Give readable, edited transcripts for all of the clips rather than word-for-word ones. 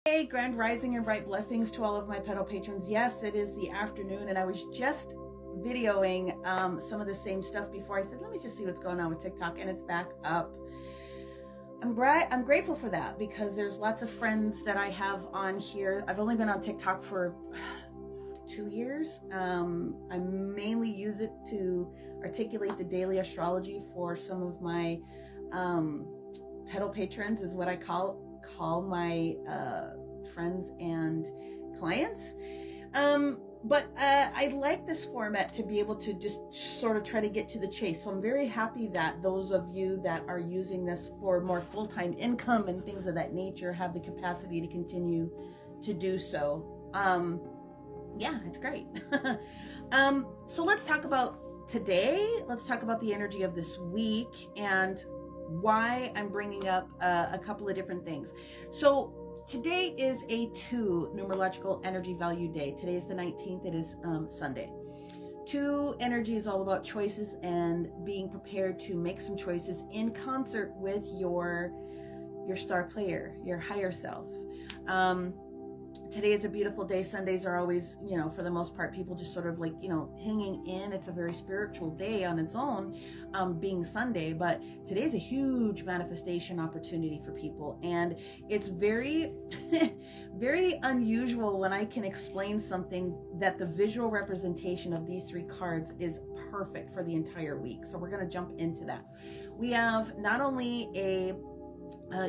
Hey, grand rising and bright blessings to all of my petal patrons. Yes, it is the afternoon, and I was just videoing some of the same stuff before. I said, let me just see what's going on with TikTok, and it's back up. I'm grateful for that because there's lots of friends that I have on here. I've only been on TikTok for 2 years. I mainly use it to articulate the daily astrology for some of my petal patrons, is what I call my friends and clients. But I like this format to be able to just sort of try to get to the chase. So I'm very happy that those of you that are using this for more full-time income and things of that nature have the capacity to continue to do so. Yeah, it's great. So let's talk about today. Let's talk about the energy of this week and why I'm bringing up a couple of different things. So today is a 2 numerological energy value day. Today is the 19th. It is Sunday. 2 energy is all about choices and being prepared to make some choices in concert with your star player, your higher self. Today is a beautiful day. Sundays are always, for the most part, people just sort of like, hanging in. It's a very spiritual day on its own, being Sunday, but today is a huge manifestation opportunity for people. And it's very, very unusual when I can explain something that the visual representation of these 3 cards is perfect for the entire week. So we're going to jump into that. We have not only a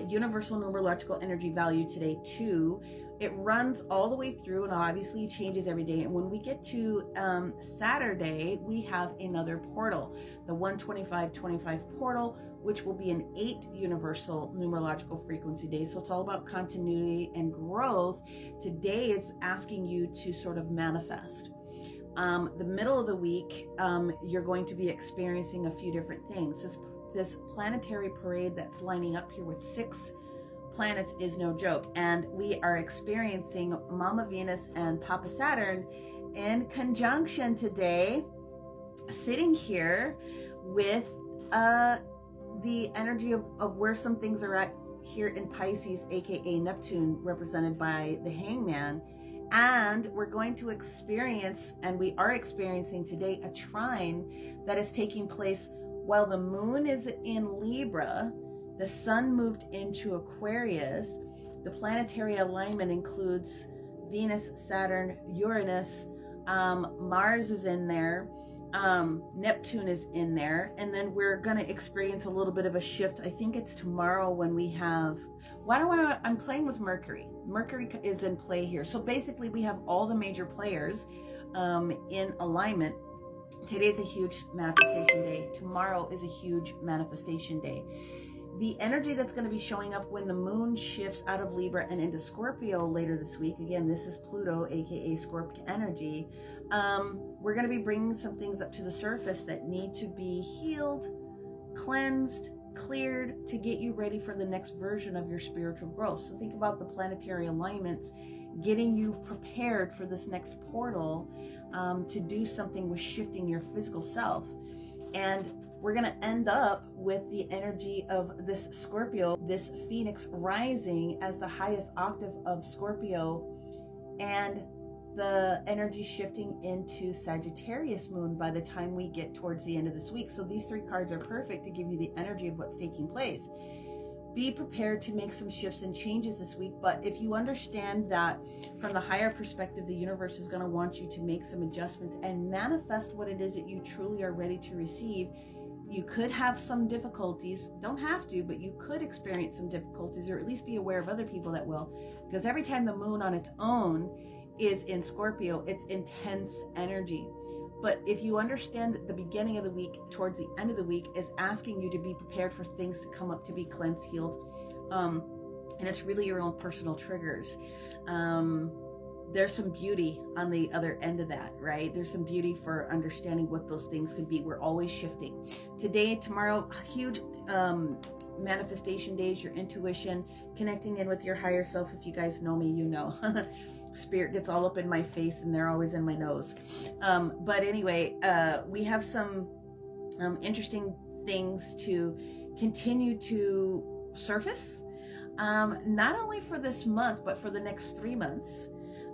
universal numerological energy value today, 2. It runs all the way through and obviously changes every day. And when we get to Saturday, we have another portal, the 12525 portal, which will be an 8 universal numerological frequency day. So it's all about continuity and growth. Today is asking you to sort of manifest. The middle of the week, you're going to be experiencing a few different things. This planetary parade that's lining up here with 6 planets is no joke, and we are experiencing Mama Venus and Papa Saturn in conjunction today, sitting here with the energy of where some things are at here in Pisces, aka Neptune, represented by the Hangman. And we're going to experience, and we are experiencing today, a trine that is taking place while the moon is in Libra. The sun moved into Aquarius. The planetary alignment includes Venus, Saturn, Uranus, Mars is in there, Neptune is in there, and then we're going to experience a little bit of a shift. I think it's tomorrow when we have, I'm playing with Mercury. Mercury is in play here. So basically we have all the major players in alignment. Today's a huge manifestation day. Tomorrow is a huge manifestation day. The energy that's going to be showing up when the moon shifts out of Libra and into Scorpio later this week, again, this is Pluto, aka Scorpio energy, we're going to be bringing some things up to the surface that need to be healed, cleansed, cleared to get you ready for the next version of your spiritual growth. So think about the planetary alignments getting you prepared for this next portal to do something with shifting your physical self. And we're going to end up with the energy of this Scorpio, this Phoenix rising as the highest octave of Scorpio, and the energy shifting into Sagittarius moon by the time we get towards the end of this week. So these 3 cards are perfect to give you the energy of what's taking place. Be prepared to make some shifts and changes this week, but if you understand that from the higher perspective, the universe is going to want you to make some adjustments and manifest what it is that you truly are ready to receive. You could have some difficulties, don't have to, but you could experience some difficulties, or at least be aware of other people that will, because every time the moon on its own is in Scorpio, it's intense energy. But if you understand that the beginning of the week towards the end of the week is asking you to be prepared for things to come up, to be cleansed, healed, and it's really your own personal triggers. There's some beauty on the other end of that, right? There's some beauty for understanding what those things could be. We're always shifting. Today, tomorrow, huge manifestation days, your intuition, connecting in with your higher self. If you guys know me, you know. Spirit gets all up in my face and they're always in my nose. But anyway, we have some interesting things to continue to surface. not only for this month, but for the next 3 months.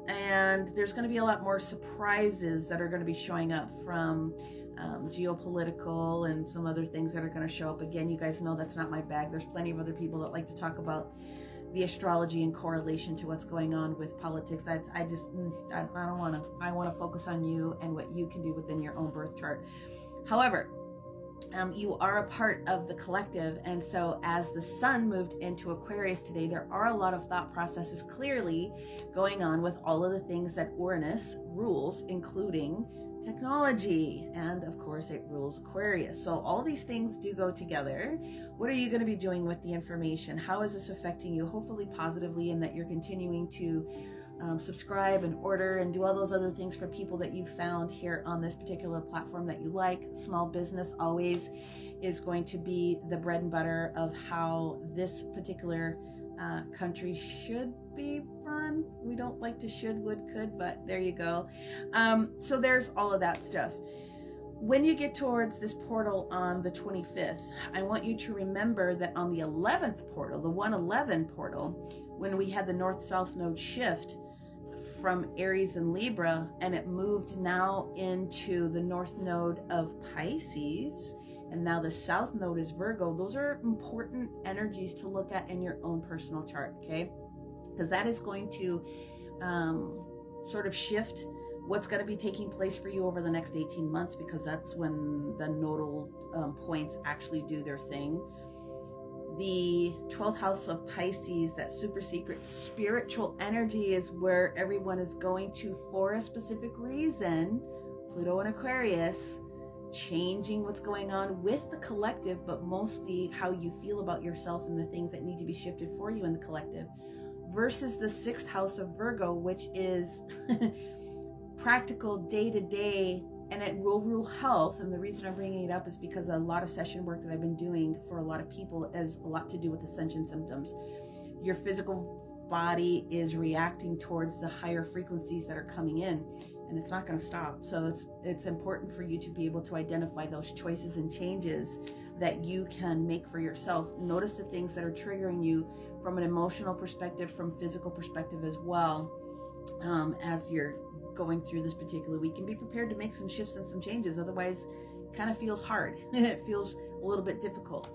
And there's going to be a lot more surprises that are going to be showing up from geopolitical and some other things that are going to show up. Again, you guys know that's not my bag. There's plenty of other people that like to talk about the astrology in correlation to what's going on with politics. I don't want to. I want to focus on you and what you can do within your own birth chart. However, you are a part of the collective, and so as the sun moved into Aquarius today, there are a lot of thought processes clearly going on with all of the things that Uranus rules, including technology, and of course it rules Aquarius. So all these things do go together. What are you going to be doing with the information? How is this affecting you? Hopefully positively, in that you're continuing to subscribe and order and do all those other things for people that you found here on this particular platform that you like. Small business always is going to be the bread and butter of how this particular country should be run. We don't like to should, would, could, but there you go. So there's all of that stuff. When you get towards this portal on the 25th, I want you to remember that on the 11th portal, the 111 portal, when we had the north-south node shift from Aries and Libra, and it moved now into the north node of Pisces, and now the south node is Virgo. Those are important energies to look at in your own personal chart, okay? Because that is going to sort of shift what's going to be taking place for you over the next 18 months, because that's when the nodal points actually do their thing. The 12th house of Pisces, that super secret spiritual energy, is where everyone is going to for a specific reason. Pluto and Aquarius, changing what's going on with the collective, but mostly how you feel about yourself and the things that need to be shifted for you in the collective, versus the 6th house of Virgo, which is practical day-to-day, and it will rule health. And the reason I'm bringing it up is because a lot of session work that I've been doing for a lot of people has a lot to do with ascension symptoms. Your physical body is reacting towards the higher frequencies that are coming in, and it's not going to stop. So it's important for you to be able to identify those choices and changes that you can make for yourself. Notice the things that are triggering you from an emotional perspective, from physical perspective as well, as you're going through this particular week, and be prepared to make some shifts and some changes. Otherwise, it kind of feels hard. It feels a little bit difficult.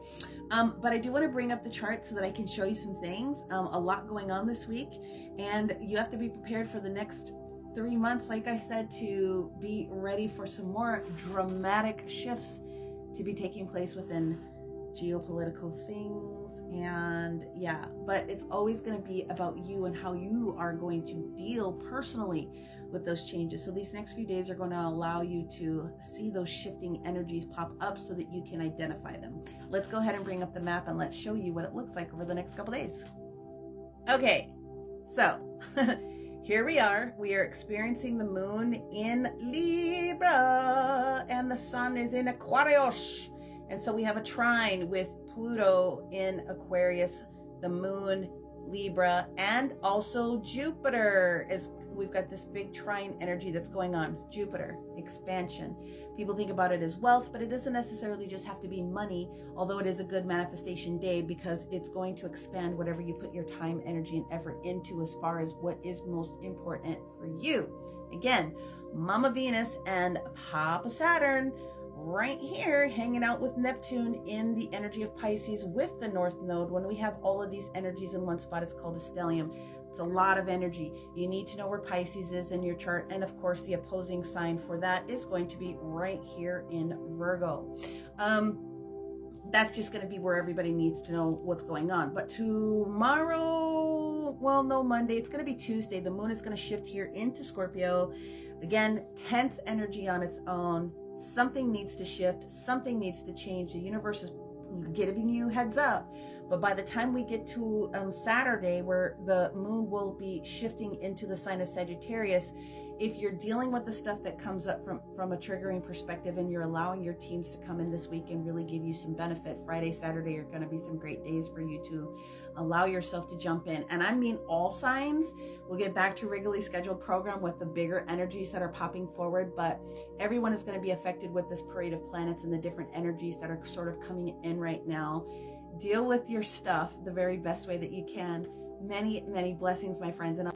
But I do want to bring up the chart so that I can show you some things. A lot going on this week, and you have to be prepared for the next 3 months, like I said, to be ready for some more dramatic shifts to be taking place within geopolitical things. And yeah, but it's always going to be about you and how you are going to deal personally with those changes. So these next few days are going to allow you to see those shifting energies pop up so that you can identify them. Let's go ahead and bring up the map and let's show you what it looks like over the next couple days. Okay, so here we are. We are experiencing the moon in Libra and the sun is in Aquarius. And so we have a trine with Pluto in Aquarius, the moon, Libra, and also Jupiter. We've got this big trine energy that's going on. Jupiter, expansion. People think about it as wealth, but it doesn't necessarily just have to be money, although it is a good manifestation day because it's going to expand whatever you put your time, energy, and effort into as far as what is most important for you. Again, Mama Venus and Papa Saturn right here hanging out with Neptune in the energy of Pisces with the North Node. When we have all of these energies in one spot, it's called a stellium. It's a lot of energy. You need to know where Pisces is in your chart. And of course, the opposing sign for that is going to be right here in Virgo. That's just going to be where everybody needs to know what's going on. But tomorrow, well, no, Monday, it's going to be Tuesday. The moon is going to shift here into Scorpio. Again, tense energy on its own. Something needs to shift. Something needs to change. The universe is giving you heads up. But by the time we get to Saturday, where the moon will be shifting into the sign of Sagittarius, if you're dealing with the stuff that comes up from a triggering perspective and you're allowing your teams to come in this week and really give you some benefit, Friday, Saturday are going to be some great days for you to allow yourself to jump in. And I mean all signs. We'll get back to regularly scheduled program with the bigger energies that are popping forward, but everyone is going to be affected with this parade of planets and the different energies that are sort of coming in right now. deal with your stuff the very best way that you can. Many, many blessings, my friends. And